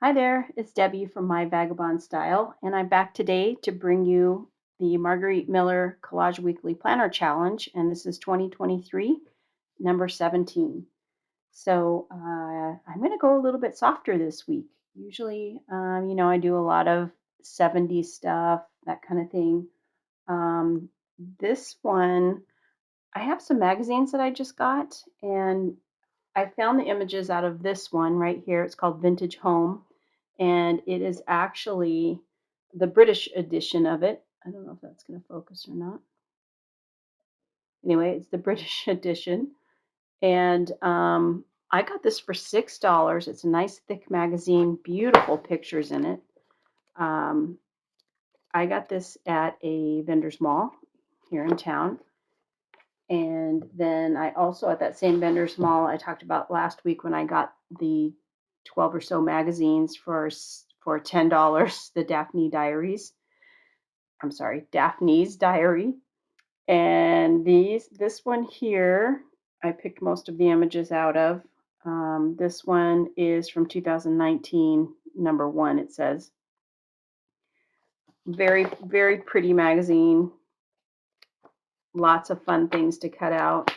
Hi there, it's Debbie from My Vagabond Style, and I'm back today to bring you the Marguerite Miller Collage Weekly Planner Challenge, and this is 2023, number 17. So I'm going to go a little bit softer this week. Usually, I do a lot of 70s stuff, that kind of thing. Um, this one, I have some magazines that I just got, and I found the images out of this one right here. It's called Vintage Home, and it is actually the British edition of it. I don't know if that's going to focus or not. Anyway, it's the British edition, and I got this for $6. It's a nice thick magazine, beautiful pictures in it. Um, I got this at a vendor's mall here in town. And then I also, at that same vendor's mall, I talked about last week when I got the 12 or so magazines for $10, the Daphne Diaries. I'm sorry, Daphne's Diary. And this one here, I picked most of the images out of. This one is from 2019, number 1, it says. Very, very pretty magazine. Lots of fun things to cut out.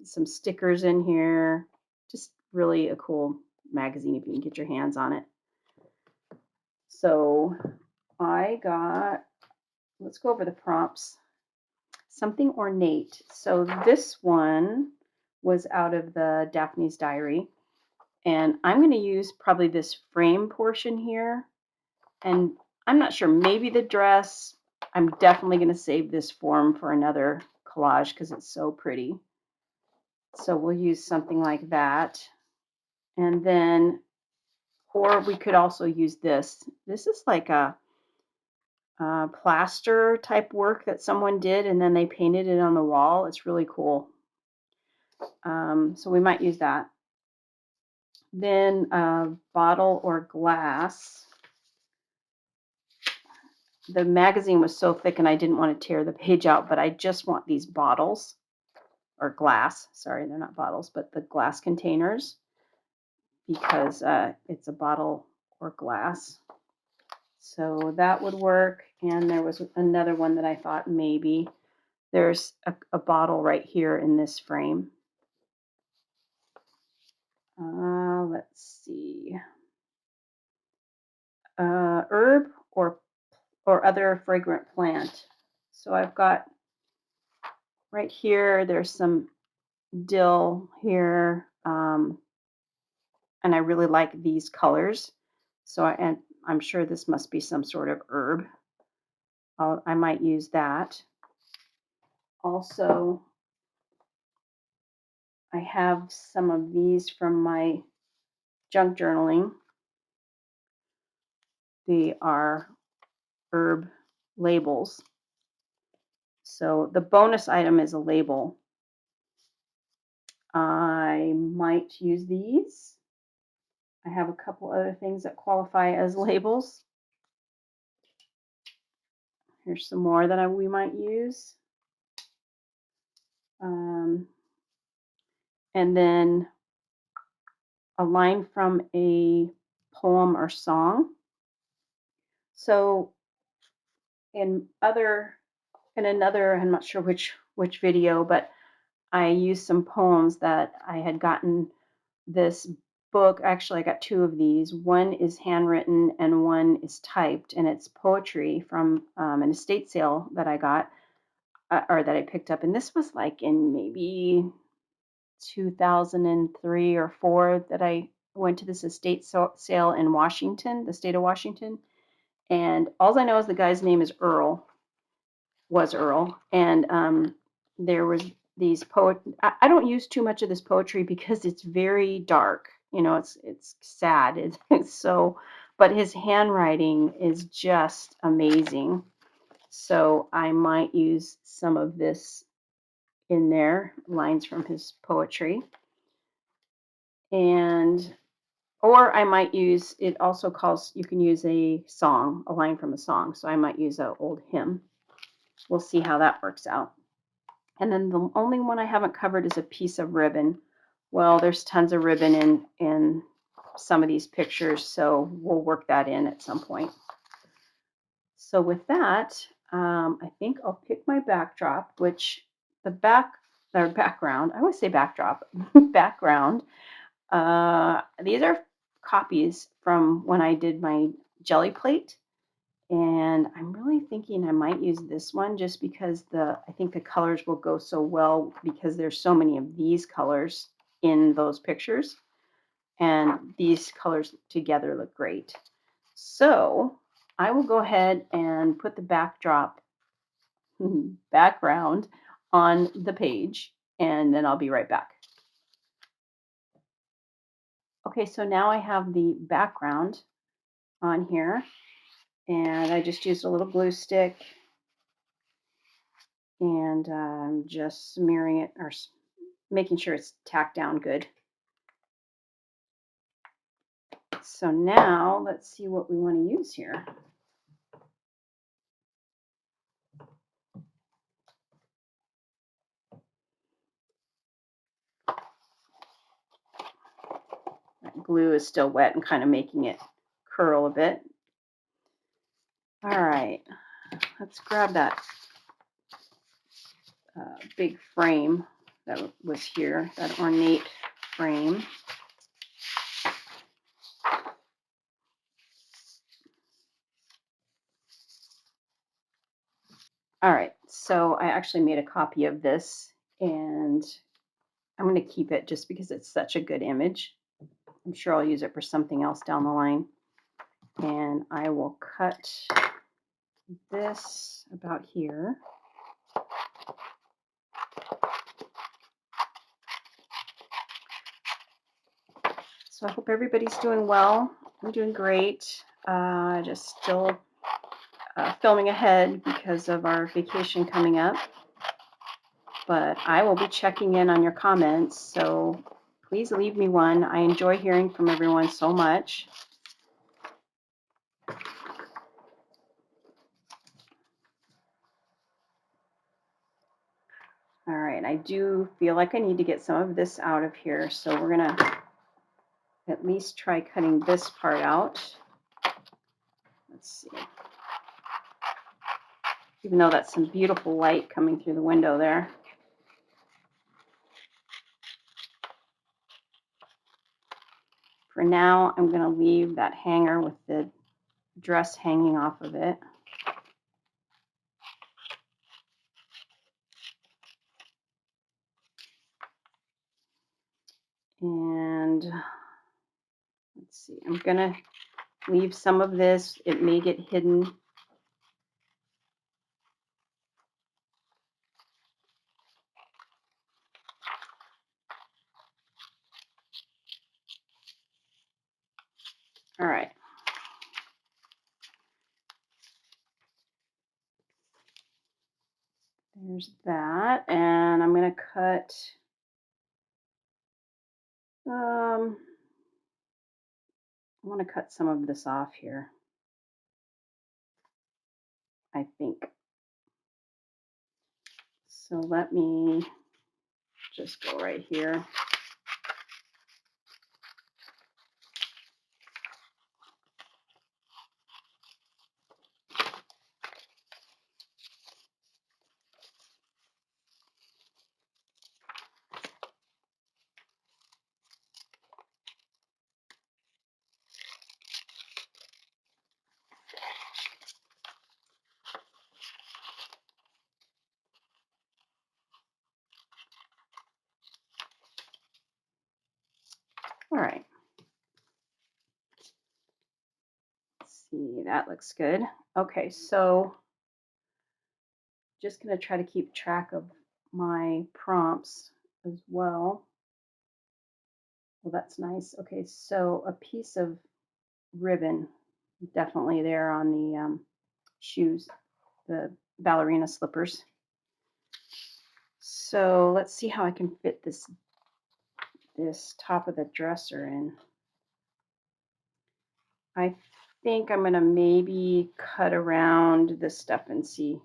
Some stickers in here. Just really a cool magazine if you can get your hands on it. So let's go over the prompts. Something ornate. So this one was out of the Daphne's Diary. And I'm going to use probably this frame portion here. And I'm not sure, maybe the dress. I'm definitely going to save this form for another collage because it's so pretty. So we'll use something like that. And then, or we could also use this. This is like a plaster type work that someone did and then they painted it on the wall. It's really cool. So we might use that. Then bottle or glass. The magazine was so thick and I didn't want to tear the page out, but I just want these bottles or glass. Sorry, they're not bottles, but the glass containers because it's a bottle or glass. So that would work. And there was another one that I thought maybe. There's a bottle right here in this frame. Let's see. Herb or other fragrant plant. So I've got right here, there's some dill here. And I really like these colors. So I'm sure this must be some sort of herb. I might use that. Also, I have some of these from my junk journaling. They are herb labels. So the bonus item is a label. I might use these. I have a couple other things that qualify as labels. Here's some more that we might use. And then a line from a poem or song. So in another, I'm not sure which video, but I used some poems that I had gotten this book. Actually, I got 2 of these. One is handwritten and one is typed, and it's poetry from an estate sale that I got or that I picked up. And this was like in maybe 2003 or 4 that I went to this estate sale in Washington, the state of Washington. And all I know is the guy's name is Earl, and there was these I don't use too much of this poetry because it's very dark. It's sad. It's so, but his handwriting is just amazing. So I might use some of this in there, lines from his poetry. Or I might use, it also calls, you can use a song, a line from a song. So I might use an old hymn. We'll see how that works out. And then the only one I haven't covered is a piece of ribbon. Well, there's tons of ribbon in some of these pictures, so we'll work that in at some point. So with that, I think I'll pick my backdrop, which the background, I always say backdrop, background. These are copies from when I did my jelly plate. And I'm really thinking I might use this one just because I think the colors will go so well because there's so many of these colors in those pictures. And these colors together look great. So I will go ahead and put the background on the page, and then I'll be right back. Okay, so now I have the background on here, and I just used a little glue stick, and I'm just smearing it or making sure it's tacked down good. So now let's see what we want to use here. That glue is still wet and kind of making it curl a bit. All right, let's grab that big frame that was here, that ornate frame. All right, so I actually made a copy of this, and I'm going to keep it just because it's such a good image. I'm sure I'll use it for something else down the line. And I will cut this about here. So I hope everybody's doing well. I'm doing great. Just still filming ahead because of our vacation coming up. But I will be checking in on your comments, so please leave me one. I enjoy hearing from everyone so much. All right, I do feel like I need to get some of this out of here, so we're going to at least try cutting this part out. Let's see. Even though that's some beautiful light coming through the window there. For now, I'm going to leave that hanger with the dress hanging off of it. And let's see, I'm going to leave some of this. It may get hidden. All right. There's that. And I'm going to cut I want to cut some of this off here, I think. So let me just go right here. All right. Let's see, that looks good. Okay, so just going to try to keep track of my prompts as well. Well, that's nice. Okay, so a piece of ribbon definitely there on the shoes, the ballerina slippers. So let's see how I can fit this top of the dresser in. I think I'm going to maybe cut around this stuff and see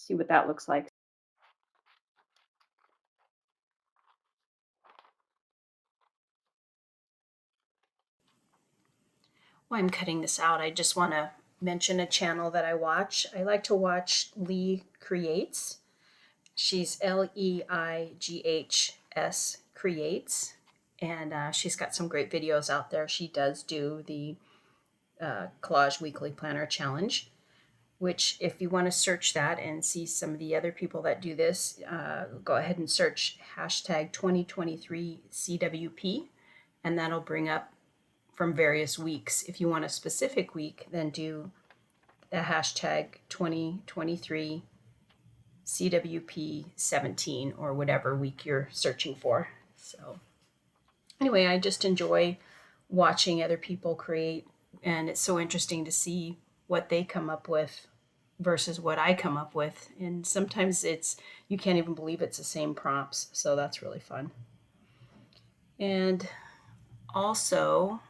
what that looks like. While I'm cutting this out, I just want to mention a channel that I watch. I like to watch Leigh Creates. She's Leighs Creates, and she's got some great videos out there. She does do the Collage Weekly Planner Challenge, which if you want to search that and see some of the other people that do this, go ahead and search hashtag 2023 CWP, and that'll bring up from various weeks. If you want a specific week, then do the hashtag 2023 CWP 17 or whatever week you're searching for. So anyway, I just enjoy watching other people create, and it's so interesting to see what they come up with versus what I come up with. And sometimes you can't even believe it's the same prompts. So that's really fun. And also,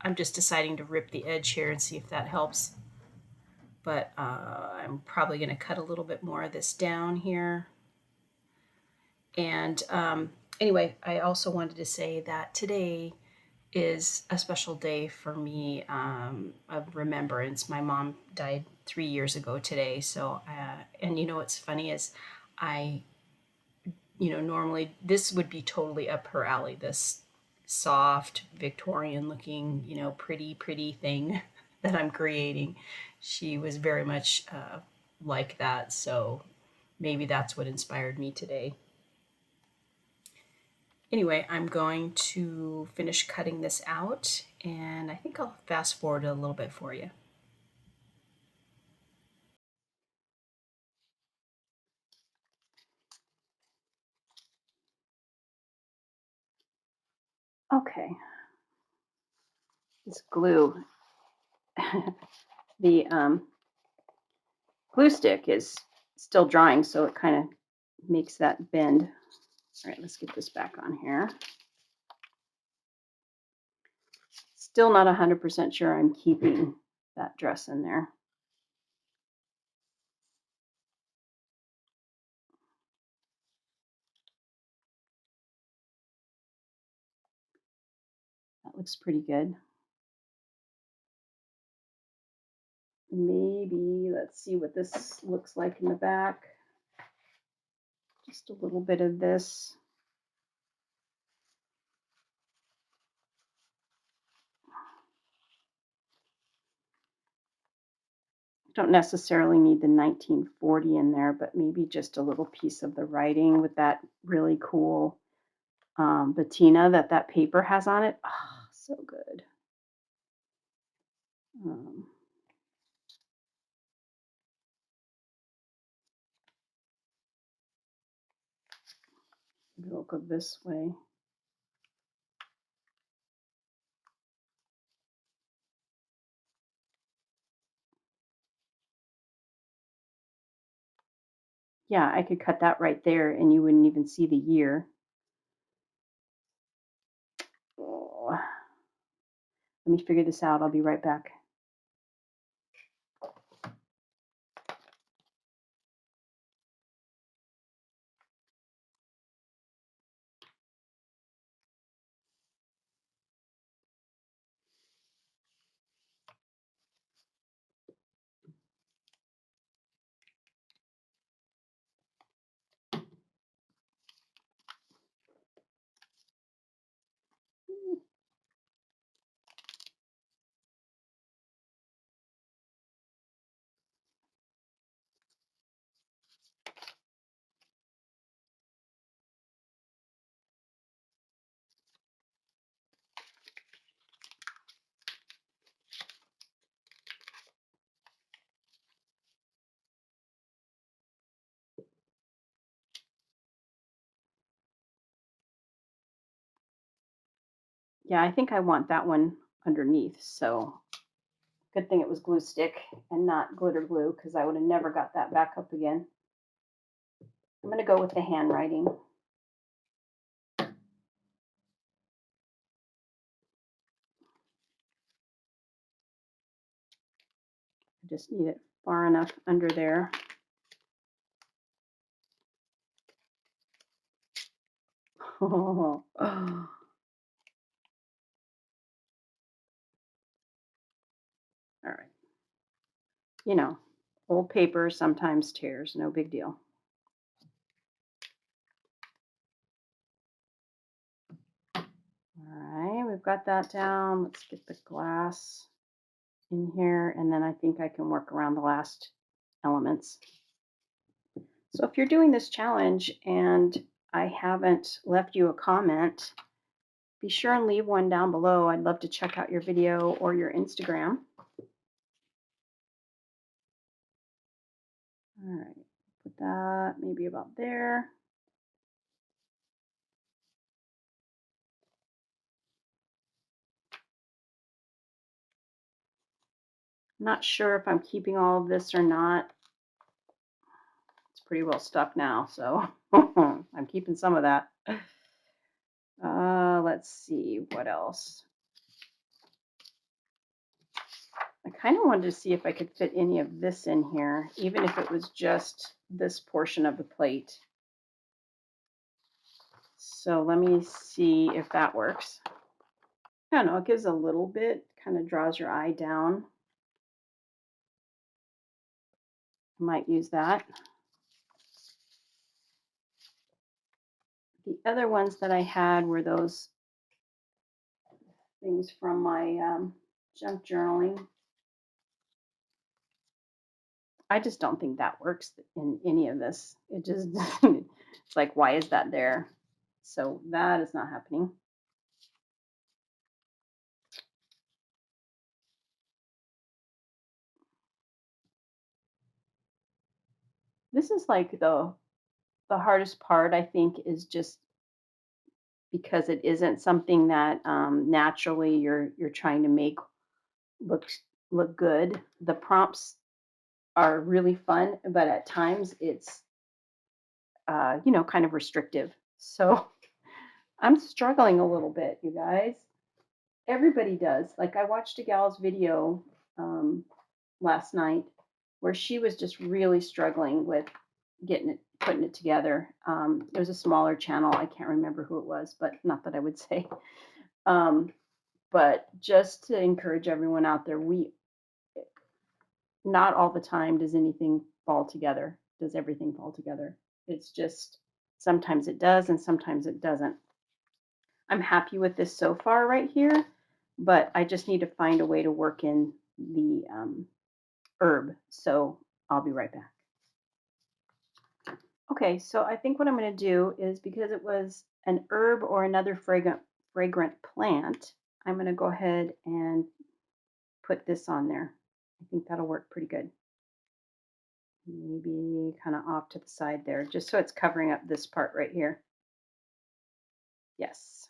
I'm just deciding to rip the edge here and see if that helps. But I'm probably going to cut a little bit more of this down here. And anyway, I also wanted to say that today is a special day for me, of remembrance. My mom died 3 years ago today. So, and what's funny is I, normally this would be totally up her alley, this soft, Victorian looking, pretty thing that I'm creating. She was very much like that. So maybe that's what inspired me today. Anyway, I'm going to finish cutting this out, and I think I'll fast forward a little bit for you. Okay, this glue, the glue stick is still drying, so it kind of makes that bend. All right, let's get this back on here. Still not 100% sure I'm keeping that dress in there. That looks pretty good. Maybe, let's see what this looks like in the back. Just a little bit of this. Don't necessarily need the 1940 in there, but maybe just a little piece of the writing with that really cool patina that paper has on it. Oh, so good. Maybe we'll go this way. Yeah, I could cut that right there and you wouldn't even see the year. Oh, let me figure this out. I'll be right back. Yeah, I think I want that one underneath. So good thing it was glue stick and not glitter glue, because I would have never got that back up again. I'm going to go with the handwriting. I just need it far enough under there. Oh, All right. You know, old paper sometimes tears, no big deal. All right, we've got that down. Let's get the glass in here, and then I think I can work around the last elements. So if you're doing this challenge and I haven't left you a comment, be sure and leave one down below. I'd love to check out your video or your Instagram. All right, put that maybe about there. Not sure if I'm keeping all of this or not. It's pretty well stuck now, so I'm keeping some of that. Let's see, what else? I kind of wanted to see if I could fit any of this in here, even if it was just this portion of the plate. So let me see if that works. I don't know, it gives a little bit, kind of draws your eye down. I might use that. The other ones that I had were those things from my junk journaling. I just don't think that works in any of this. It just, it's like, why is that there? So that is not happening. This is like the hardest part, I think, is just because it isn't something that naturally you're trying to make look look good. The prompts are really fun, but at times it's kind of restrictive. So I'm struggling a little bit, you guys. Everybody does. Like I watched a gal's video um, last night where she was just really struggling with putting it together. It was a smaller channel. I can't remember who it was, but not that I would say. Um, but just to encourage everyone out there, not all the time does anything fall together. Does everything fall together? It's just sometimes it does and sometimes it doesn't. I'm happy with this so far right here, but I just need to find a way to work in the herb. So I'll be right back. Okay, so I think what I'm going to do is, because it was an herb or another fragrant plant, I'm going to go ahead and put this on there. I think that'll work pretty good. Maybe kind of off to the side there, just so it's covering up this part right here. Yes.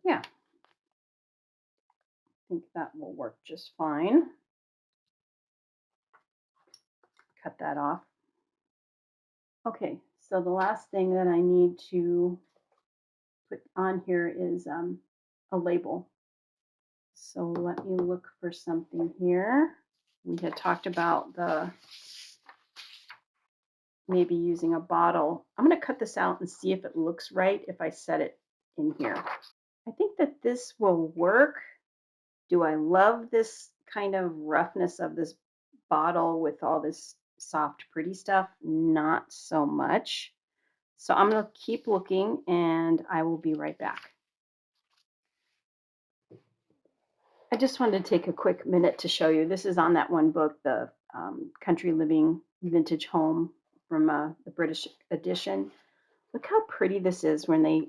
Yeah. I think that will work just fine. Cut that off. Okay, so the last thing that I need to put on here is a label. So let me look for something here. We had talked about maybe using a bottle. I'm going to cut this out and see if it looks right if I set it in here. I think that this will work. Do I love this kind of roughness of this bottle with all this soft, pretty stuff? Not so much. So I'm going to keep looking and I will be right back. I just wanted to take a quick minute to show you. This is on that one book, the Country Living Vintage Home from the British edition. Look how pretty this is when they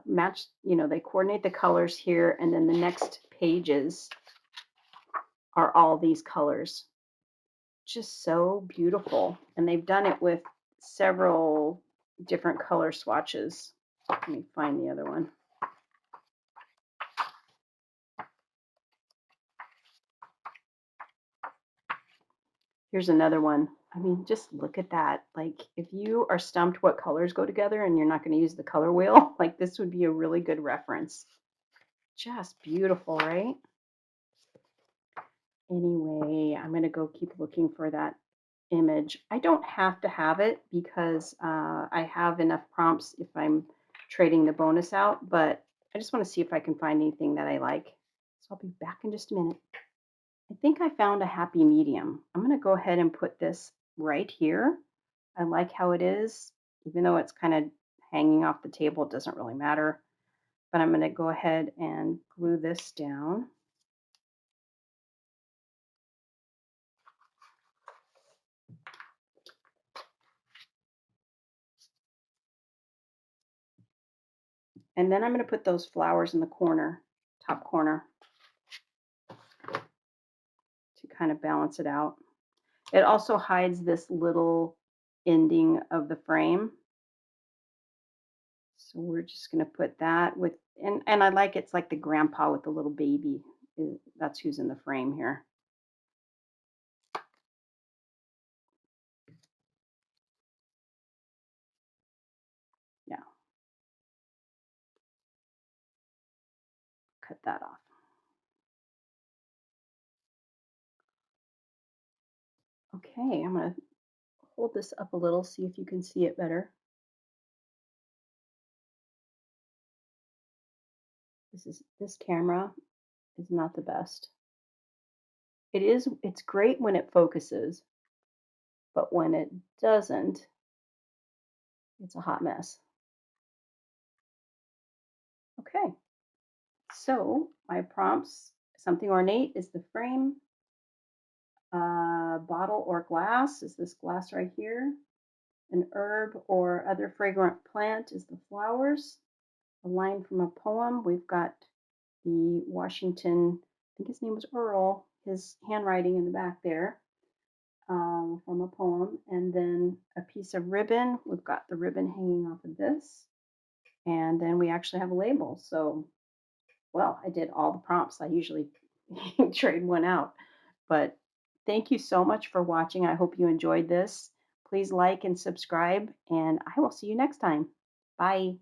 match, they coordinate the colors here, and then the next pages are all these colors. Just so beautiful. And they've done it with several different color swatches. Let me find the other one. Here's another one I mean, just look at that. Like, if you are stumped what colors go together and you're not going to use the color wheel, like this would be a really good reference. Just beautiful, right? Anyway, I'm going to go keep looking for that image. I don't have to have it because I have enough prompts if I'm trading the bonus out, but I just want to see if I can find anything that I like. So I'll be back in just a minute. I think I found a happy medium. I'm going to go ahead and put this right here. I like how it is, even though it's kind of hanging off the table, it doesn't really matter. But I'm going to go ahead and glue this down. And then I'm going to put those flowers in the corner, top corner, to kind of balance it out. It also hides this little ending of the frame. So we're just going to put that with, and I like it's like the grandpa with the little baby. That's who's in the frame here. Yeah, cut that off. Okay, I'm going to hold this up a little, see if you can see it better. This camera is not the best. It's great when it focuses, but when it doesn't, it's a hot mess. Okay, so my prompts, something ornate is the frame, bottle or glass is this glass right here, an herb or other fragrant plant is the flowers, a line from a poem, we've got the Washington, I think his name was Earl, his handwriting in the back there, from a poem, and then a piece of ribbon. We've got the ribbon hanging off of this, and then we actually have a label. So, well, I did all the prompts. I usually trade one out, but thank you so much for watching. I hope you enjoyed this. Please like and subscribe, and I will see you next time. Bye.